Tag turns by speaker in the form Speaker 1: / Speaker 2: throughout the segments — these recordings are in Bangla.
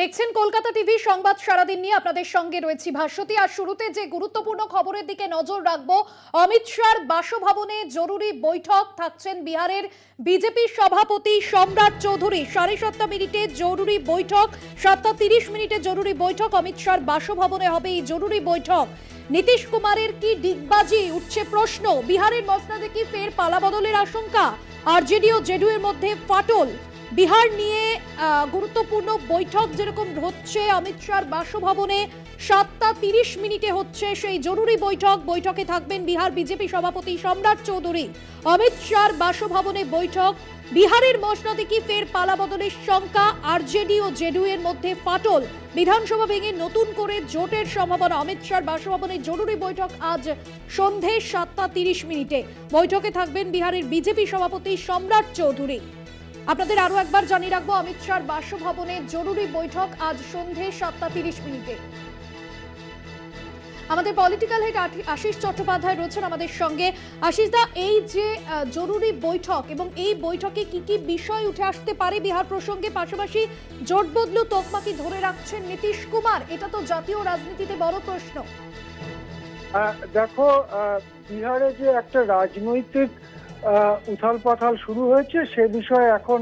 Speaker 1: দেখছেন কলকাতা টিভি সংবাদ সারাদিন নিয়ে আপনাদের সঙ্গে রয়েছি ভাস্বতী। আর শুরুতে যে গুরুত্বপূর্ণ খবরের দিকে নজর রাখবো, অমিত শাহর বাসভবনে জরুরি বৈঠক, থাকছেন বিহারের বিজেপি সভাপতি সম্রাট চৌধুরী। 7:30 মিনিটে জরুরি বৈঠক, 7:30 মিনিটে জরুরি বৈঠক। অমিত শাহর বাসভবনে হবে এই জরুরি বৈঠক। নীতিশ কুমারের কি ডিগবাজি, উঠছে প্রশ্ন। বিহারের মসনদে কি ফের পালাবদলের আশঙ্কা? আরজেডি ও জেডিইউ এর মধ্যে ফাটল। বিহার নিয়ে গুরুত্বপূর্ণ বৈঠক যেরকম হচ্ছে অমিত শাহর বাসভবনে, 7:30 মিনিটে হচ্ছে সেই জরুরি বৈঠক। বৈঠকে থাকবেন বিহার বিজেপি সভাপতি সম্রাট চৌধুরী। অমিত শাহর বাসভবনে বৈঠক। বিহারের মসনদে কি ফের পালাবদলের শঙ্কা? আরজেডি ও জেডিইউ এর মধ্যে ফাটল। বিধানসভা ভেঙে নতুন করে জোটের সম্ভাবনা। অমিত শাহর বাসভবনে জরুরি বৈঠক আজ সন্ধে 7:30 মিনিটে। বৈঠকে থাকবেন বিহারের বিজেপি সভাপতি সম্রাট চৌধুরী। আপনাদের আরো একবার জানিয়ে রাখবো, অমিত শাহর বাসভবনে জরুরি বৈঠক আজ সন্ধে 7:30 মিনিটে। আমাদের পলিটিক্যাল হেড আশিস চট্টোপাধ্যায় রয়েছেন আমাদের সঙ্গে। আশিস দা, এই যে জরুরি বৈঠক এবং এই বৈঠকে কি কি বিষয় উঠে আসতে পারে বিহার প্রসঙ্গে? পাশাপাশি জোট বদলু তকমা কি ধরে রাখছেন নীতিশ কুমার? এটা তো জাতীয় রাজনীতিতে বড় প্রশ্ন।
Speaker 2: দেখো, বিহারে যে একটা রাজনৈতিক উথাল পাথাল শুরু হয়েছে সে বিষয়ে এখন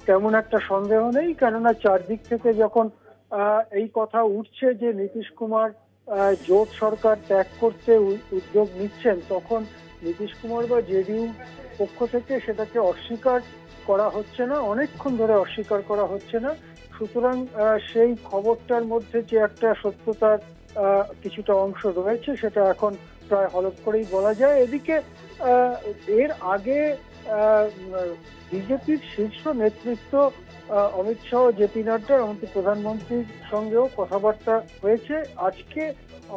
Speaker 2: তেমন একটা সন্দেহ নেই, কেননা চারদিক থেকে যখন এই কথা উঠছে যে নীতিশ কুমার জোট সরকার ত্যাগ করতে উদ্যোগ নিচ্ছেন, তখন নীতিশ কুমার বা জেডিইউ পক্ষ থেকে সেটাকে অস্বীকার করা হচ্ছে না, অনেকক্ষণ ধরে অস্বীকার করা হচ্ছে না। সুতরাং সেই খবরটার মধ্যে যে একটা সত্যতার কিছুটা অংশ রয়েছে সেটা এখন প্রায় হলফ করেই বলা যায়। এদিকে এর আগে বিজেপির শীর্ষ নেতৃত্ব অমিত শাহ, জেপি নাড্ডা, এমনকি প্রধানমন্ত্রীর সঙ্গেও কথাবার্তা হয়েছে। আজকে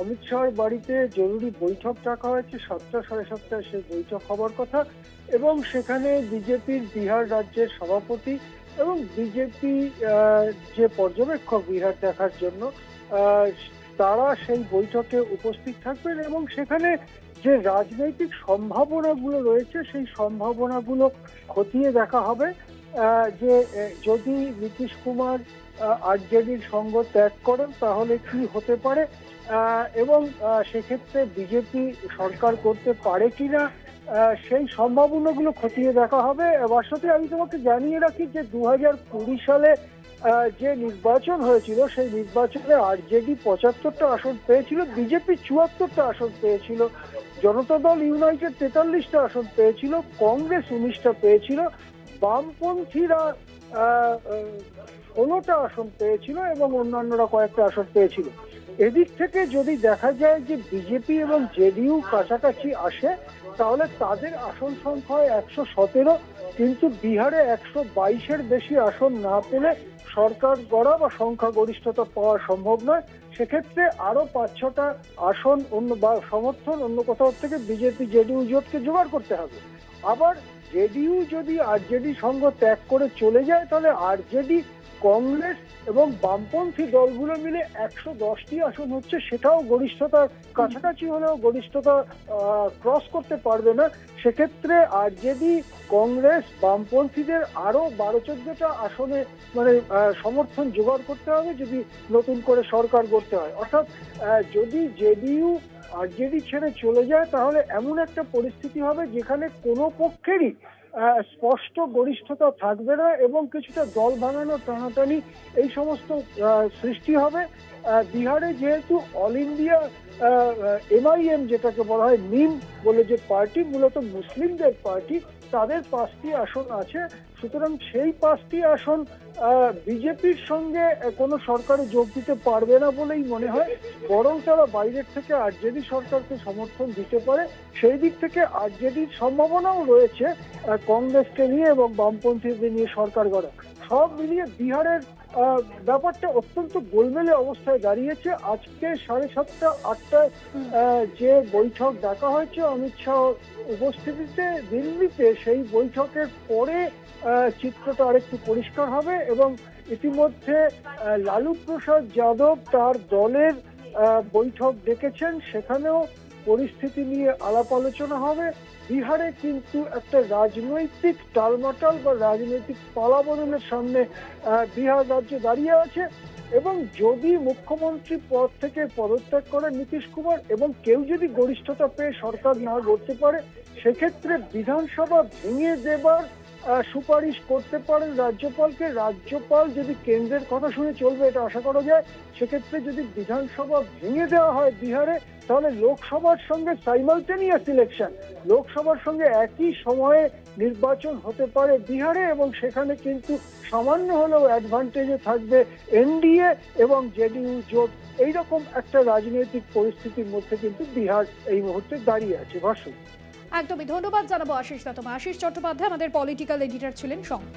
Speaker 2: অমিত শাহর বাড়িতে জরুরি বৈঠক ডাকা হয়েছে, 7টা সাড়ে 7টায় সেই বৈঠক হবার কথা, এবং সেখানে বিজেপির বিহার রাজ্যের সভাপতি এবং বিজেপি যে পর্যবেক্ষক বিহার দেখার জন্য তারা সেই বৈঠকে উপস্থিত থাকবেন, এবং সেখানে যে রাজনৈতিক সম্ভাবনাগুলো রয়েছে সেই সম্ভাবনাগুলো খতিয়ে দেখা হবে যে যদি নীতিশ কুমার আরজেডির সঙ্গ ত্যাগ করেন তাহলে কি হতে পারে, এবং সেক্ষেত্রে বিজেপি সরকার করতে পারে কিনা সেই সম্ভাবনাগুলো খতিয়ে দেখা হবে। বাসতে আমি তোমাকে জানিয়ে রাখি যে 2020 সালে যে নির্বাচন হয়েছিল সেই নির্বাচনে আরজেডি 75টা আসন পেয়েছিল, বিজেপি 74টা আসন পেয়েছিল, জনতা দল ইউনাইটেড 43টা আসন পেয়েছিল, কংগ্রেস 19টা পেয়েছিল, বামপন্থীরা 16টা আসন পেয়েছিল এবং অন্যান্যরা কয়েকটা আসন পেয়েছিল। এদিক থেকে যদি দেখা যায় যে বিজেপি এবং জেডিইউ কাছাকাছি আসে তাহলে তাদের আসন সংখ্যা 117, কিন্তু বিহারে 122-এর বেশি আসন না পেলে সরকার গড়া বা সংখ্যাগরিষ্ঠতা পাওয়া সম্ভব নয়। সেক্ষেত্রে আরো 5-6টা আসন অন্য বা সমর্থন অন্য কোথাও থেকে বিজেপি জেডিইউ জোটকে জোগাড় করতে হবে। আবার জেডিইউ যদি আরজেডি সঙ্গ ত্যাগ করে চলে যায় তাহলে আরজেডি, কংগ্রেস এবং বামপন্থী দলগুলো মিলে 110টি আসন হচ্ছে, সেটাও গরিষ্ঠতার কাছাকাছি হলেও গরিষ্ঠতা ক্রস করতে পারবে না। সেক্ষেত্রে আরজেডি, কংগ্রেস, বামপন্থীদের আরো 12-14টা আসনে মানে সমর্থন জোগাড় করতে হবে যদি নতুন করে সরকার গড়তে হয়। অর্থাৎ যদি জেডিইউ আরজেডি ছেড়ে চলে যায় তাহলে এমন একটা পরিস্থিতি হবে যেখানে কোনো পক্ষেরই স্পষ্ট গরিষ্ঠতা থাকবে না এবং কিছুটা দল ভাঙানো, টানাটানি এই সমস্ত সৃষ্টি হবে। বিহারে যেহেতু অল ইন্ডিয়া এমআইএম যেটাকে বলা হয় মিম বলে যে পার্টি, মূলত মুসলিমদের পার্টি, তাদের 5টি আসন আছে। সুতরাং সেই 5টি আসন বিজেপির সঙ্গে কোনো সরকারে যোগ দিতে পারবে না বলেই মনে হয়, বরং তারা বাইরের থেকে আরজেডি সরকারকে সমর্থন দিতে পারে। সেই দিক থেকে আরজেডির সম্ভাবনাও রয়েছে কংগ্রেসকে নিয়ে এবং বামপন্থীদের নিয়ে সরকার গড়া। সব মিলিয়ে বিহারের ব্যাপারটা অত্যন্ত গোলমেলে অবস্থায় দাঁড়িয়েছে। আজকে 7:30-8টায় যে বৈঠক ডাকা হয়েছে অমিত শাহ উপস্থিতিতে দিল্লিতে, সেই বৈঠকের পরে চিত্রটা আরেকটু পরিষ্কার হবে এবং ইতিমধ্যে লালু প্রসাদ যাদব তার দলের বৈঠক ডেকেছেন, সেখানেও পরিস্থিতি নিয়ে আলাপ আলোচনা হবে। বিহারে কিন্তু একটা রাজনৈতিক টালমাটাল বা রাজনৈতিক পালাবদলের সামনে বিহার রাজ্য দাঁড়িয়ে আছে। এবং যদি মুখ্যমন্ত্রী পদ থেকে পদত্যাগ করেন নীতিশ কুমার এবং কেউ যদি গরিষ্ঠতা পেয়ে সরকার না গড়তে পারে, সেক্ষেত্রে বিধানসভা ভেঙে দেবার সুপারিশ করতে পারেন রাজ্যপালকে। রাজ্যপাল যদি কেন্দ্রের কথা শুনে চলবে এটা আশা করা যায়। সেক্ষেত্রে যদি বিধানসভা ভেঙে দেওয়া হয় বিহারে, তাহলে লোকসভার সঙ্গে সাইমালটেনিয়াস ইলেকশন, লোকসভার সঙ্গে একই সময়ে নির্বাচন হতে পারে বিহারে, এবং সেখানে কিন্তু সামান্য হলেও অ্যাডভান্টেজে থাকবে এনডিএ এবং জেডিইউ জোট। এইরকম একটা রাজনৈতিক পরিস্থিতির মধ্যে কিন্তু বিহার এই মুহূর্তে দাঁড়িয়ে আছে। ভাষণ
Speaker 1: একদমই ধন্যবাদ জানাবো আশিস দা। আশিস চট্টোপাধ্যায় আমাদের পলিটিক্যাল এডিটর ছিলেন সঙ্গে।